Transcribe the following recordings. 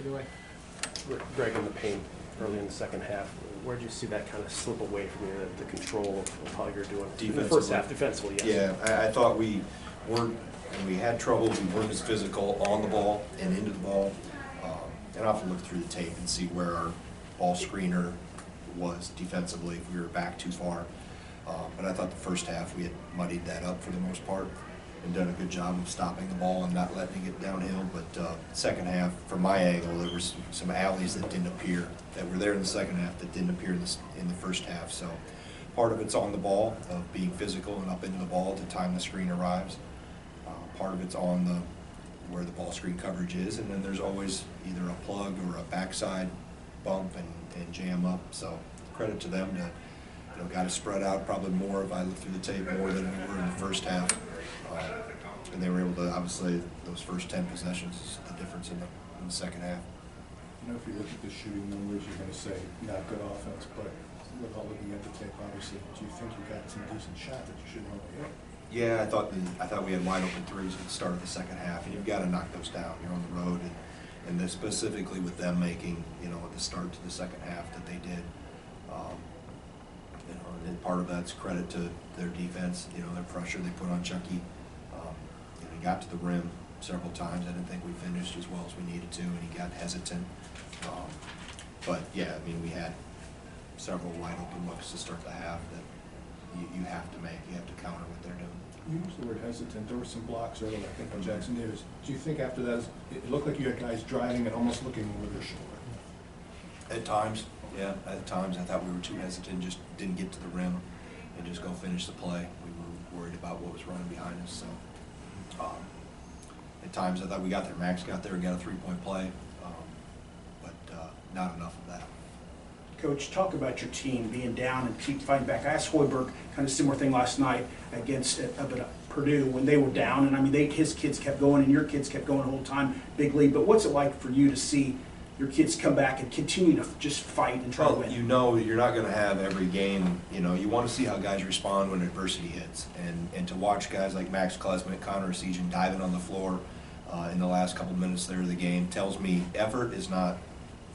Either way. Greg, in the paint early in the second half, where did you see that kind of slip away from you, the control of how you're doing in the first half defensively? Yes. Yeah, I thought we weren't, and we had trouble. We weren't as physical on the ball and into the ball. And I'll have to look through the tape and see where our ball screener was defensively if we were back too far. But I thought the first half we had muddied that up for the most part and done a good job of stopping the ball and not letting it get downhill. But second half, from my angle, there was some alleys that didn't appear, that were there in the second half that didn't appear in the first half. So part of it's on the ball, of being physical and up into the ball at the time the screen arrives. Part of it's on where the ball screen coverage is, and then there's always either a plug or a backside bump and jam up. So credit to them to, got to spread out probably more, if I look through the tape, more than we were in the first half. And they were able to, obviously, those first 10 possessions is the difference in the second half. If you look at the shooting numbers, you're going to say not good offense, but without looking at the tape, obviously, do you think you got some decent shot that you shouldn't have hit? Yeah, I thought we had wide open threes at the start of the second half, and you've got to knock those down. You're on the road, and then specifically with them making, at the start to the second half that they did. And part of that's credit to their defense, their pressure they put on Chucky. He got to the rim several times. I didn't think we finished as well as we needed to, and he got hesitant. But yeah, we had several wide open looks to start the half that you have to make. You have to counter what they're doing. You used the word hesitant. There were some blocks earlier, I think, on Jackson Davis. Do you think after that, it looked like you had guys driving and almost looking over their shoulder? At times, yeah. At times, I thought we were too hesitant, just didn't get to the rim and just go finish the play. We were worried about what was running behind us. So at times, I thought we got there. Max got there and got a three-point play, but not enough of that. Coach, talk about your team being down and keep fighting back. I asked Hoiberg kind of similar thing last night against Purdue when they were down, and his kids kept going and your kids kept going the whole time, big lead. But what's it like for you to see your kids come back and continue to just fight and try to win? You're not going to have every game. You want to see how guys respond when adversity hits, and to watch guys like Max Klesmit, Connor Sejan diving on the floor in the last couple minutes there of the game tells me effort is not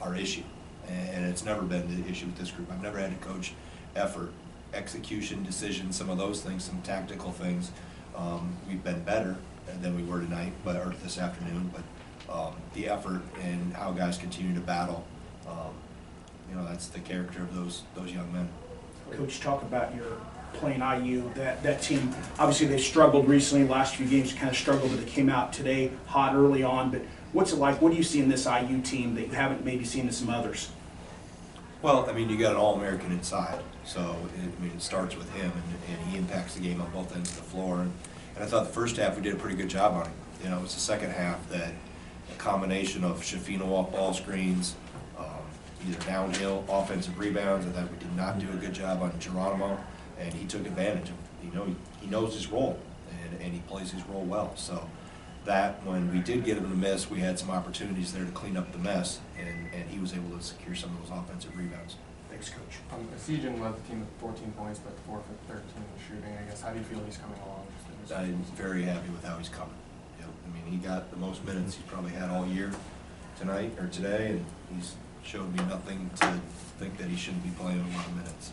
our issue. And it's never been the issue with this group. I've never had to coach effort, execution, decision, some of those things, some tactical things. We've been better than we were tonight, or this afternoon. But the effort and how guys continue to battle, that's the character of those young men. Coach, talk about your playing IU. That team, obviously they struggled recently. Last few games kind of struggled, but they came out today hot early on. But what's it like? What do you see in this IU team that you haven't maybe seen in some others? Well, you got an All-American inside, so it starts with him, and he impacts the game on both ends of the floor. And I thought the first half we did a pretty good job on him. It was the second half that a combination of Shafino off ball screens, either downhill, offensive rebounds. I thought we did not do a good job on Geronimo, and he took advantage of it. He knows his role, and he plays his role well. So that when we did get him to miss, we had some opportunities there to clean up the mess, and he was able to secure some of those offensive rebounds. Thanks, Coach. Sejan led the team with 14 points, but 4 for 13 in shooting. I guess, how do you feel he's coming along? I'm very happy with how he's coming. He got the most minutes he's probably had all year tonight or today, and he's showed me nothing to think that he shouldn't be playing a lot of minutes.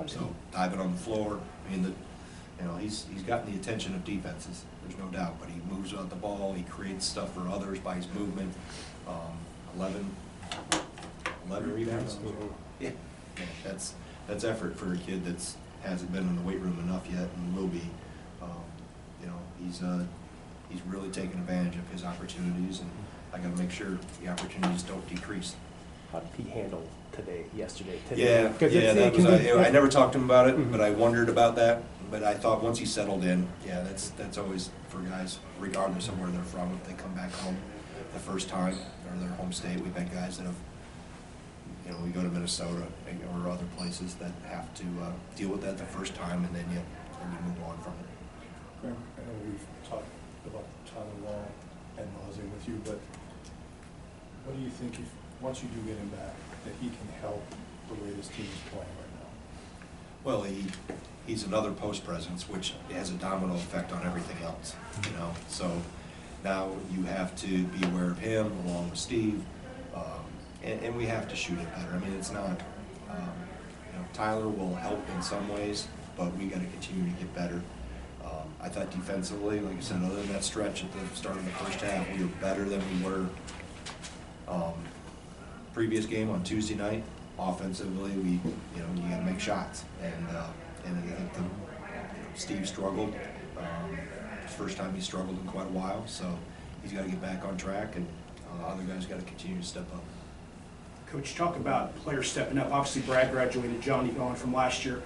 So diving on the floor, he's gotten the attention of defenses. There's no doubt, but he moves out the ball. He creates stuff for others by his movement. 11 rebounds. Yeah, that's effort for a kid that hasn't been in the weight room enough yet and will be. He's really taken advantage of his opportunities, and I got to make sure the opportunities don't decrease. How did he handle yesterday? Yeah, I never talked to him about it, but I wondered about that. But I thought once he settled in, yeah, that's always for guys, regardless of where they're from. If they come back home the first time or their home state, we've had guys that have, we go to Minnesota or other places that have to deal with that the first time, and then you move on from it. Greg, I know we've talked about Tyler Wall and nauseam with you, but what do you think once you do get him back, that he can help the way this team is playing right now? Well, he's another post presence, which has a domino effect on everything else, So now you have to be aware of him along with Steve, And we have to shoot it better. I mean, it's not, Tyler will help in some ways, but we got to continue to get better. I thought defensively, like I said, other than that stretch at the start of the first half, we were better than we were previous game on Tuesday night. Offensively, you got to make shots, and I think Steve struggled. It's the first time he struggled in quite a while, so he's got to get back on track, and other guys got to continue to step up. Coach, talk about players stepping up. Obviously, Brad graduated, Johnny gone from last year.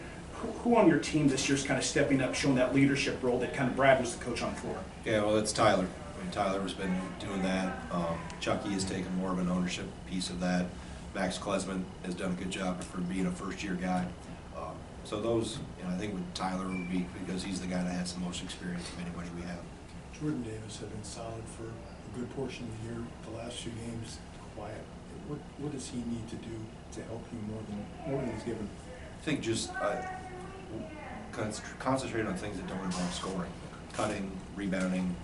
Who on your team this year is kind of stepping up, showing that leadership role that kind of Brad was the coach on the floor? Yeah, well, it's Tyler. I mean, Tyler has been doing that. Chucky has taken more of an ownership piece of that. Max Klesman has done a good job for being a first-year guy. So those, I think with Tyler would be, because he's the guy that has the most experience of anybody we have. Jordan Davis had been solid for a good portion of the year. The last few games, quiet. What does he need to do to help you more than he's given? I think just concentrate on things that don't involve scoring. Cutting, rebounding,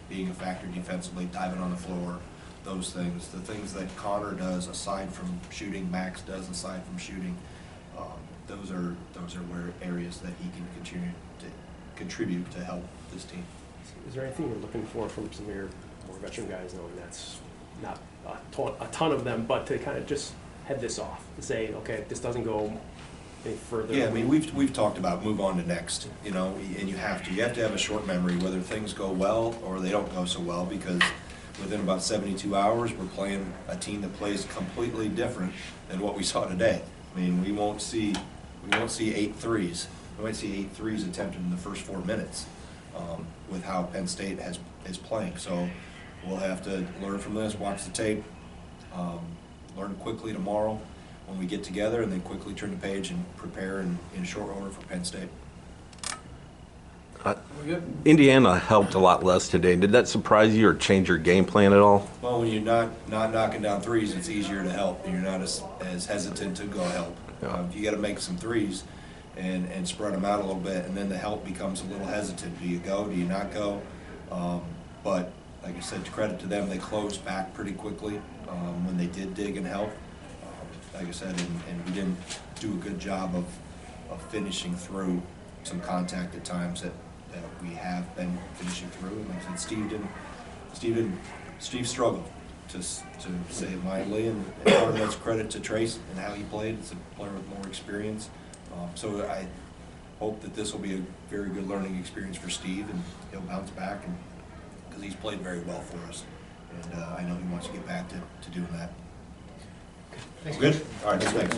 being a factor defensively, diving on the floor, those things. The things that Connor does aside from shooting, Max does aside from shooting, those are where areas that he can contribute to help this team. Is there anything you're looking for from some of your more veteran guys, knowing that's not a ton of them, but to kind of just head this off, to say, okay, this doesn't go any further? Yeah, I mean, we've talked about move on to next, and you have to have a short memory, whether things go well or they don't go so well, because within about 72 hours, we're playing a team that plays completely different than what we saw today. I mean, we won't see 8 threes. We might see 8 threes attempted in the first 4 minutes with how Penn State is playing. So we'll have to learn from this, watch the tape, learn quickly tomorrow when we get together, and then quickly turn the page and prepare in short order for Penn State. Indiana helped a lot less today. Did that surprise you or change your game plan at all? Well, when you're not knocking down threes, it's easier to help. You're not as hesitant to go help. You got to make some threes and spread them out a little bit, and then the help becomes a little hesitant. Do you go? Do you not go? But like I said, credit to them, they closed back pretty quickly when they did dig and help. Like I said, and we didn't do a good job of finishing through some contact at times that we have been finishing through. And like I said, Steve struggled, to say it mildly, and part of that's credit to Trace and how he played. It's a player with more experience. So I hope that this will be a very good learning experience for Steve, and he'll bounce back, and because he's played very well for us, and I know he wants to get back to doing that. Thanks. Good. All right. Thanks.